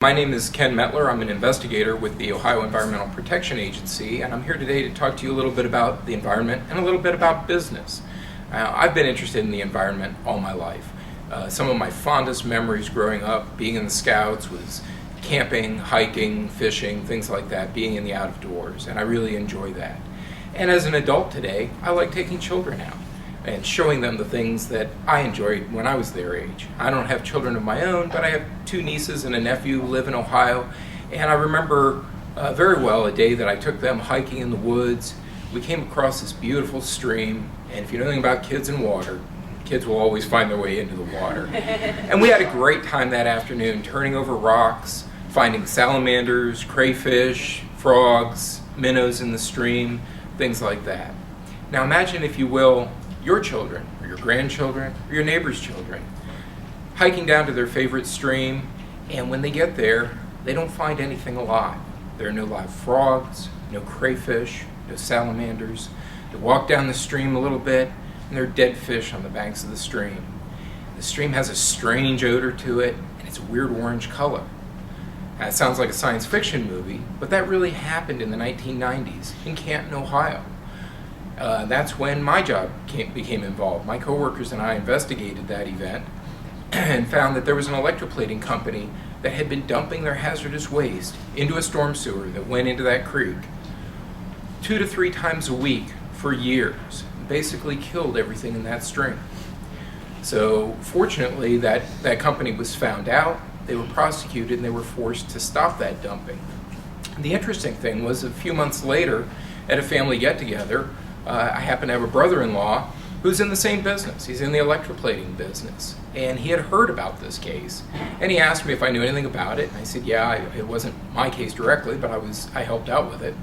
My name is Ken Mettler. I'm an investigator with the Ohio Environmental Protection Agency, and I'm here today to talk to you a little bit about the environment and a little bit about business. I've been interested in the environment all my life. Some of my fondest memories growing up, being in the Scouts, was camping, hiking, fishing, things like that, being in the out of doors, and I really enjoy that. And as an adult today, I like taking children out and showing them the things that I enjoyed when I was their age. I don't have children of my own, but I have two nieces and a nephew who live in Ohio, and I remember very well a day that I took them hiking in the woods. We came across this beautiful stream, and if you know anything about kids and water, kids will always find their way into the water. And we had a great time that afternoon, turning over rocks, finding salamanders, crayfish, frogs, minnows in the stream, things like that. Now imagine, if you will, your children, or your grandchildren, or your neighbor's children, hiking down to their favorite stream, and when they get there, they don't find anything alive. There are no live frogs, no crayfish, no salamanders. They walk down the stream a little bit, and there are dead fish on the banks of the stream. The stream has a strange odor to it, and it's a weird orange color. Now, it sounds like a science fiction movie, but that really happened in the 1990s in Canton, Ohio. That's when my job became involved. My coworkers and I investigated that event and found that there was an electroplating company that had been dumping their hazardous waste into a storm sewer that went into that creek 2 to 3 times a week for years, basically killed everything in that stream. So fortunately, that company was found out, they were prosecuted, and they were forced to stop that dumping. The interesting thing was, a few months later, at a family get-together, I happen to have a brother-in-law who's in the same business. He's in the electroplating business, and he had heard about this case, and he asked me if I knew anything about it, and I said, yeah, it wasn't my case directly, but I helped out with it.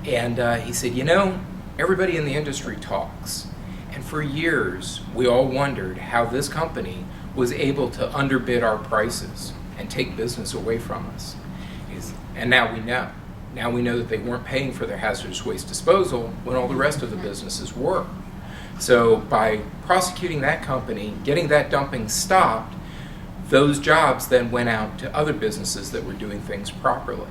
And he said, you know, everybody in the industry talks, and for years we all wondered how this company was able to underbid our prices and take business away from us. And now we know. Now we know that they weren't paying for their hazardous waste disposal when all the rest of the businesses were. So by prosecuting that company, getting that dumping stopped, those jobs then went out to other businesses that were doing things properly.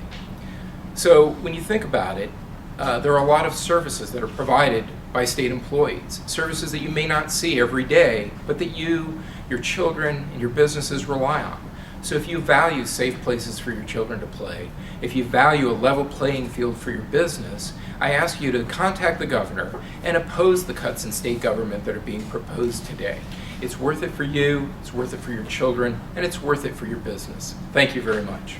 So when you think about it, there are a lot of services that are provided by state employees, services that you may not see every day, but that you, your children, and your businesses rely on. So if you value safe places for your children to play, if you value a level playing field for your business, I ask you to contact the governor and oppose the cuts in state government that are being proposed today. It's worth it for you, it's worth it for your children, and it's worth it for your business. Thank you very much.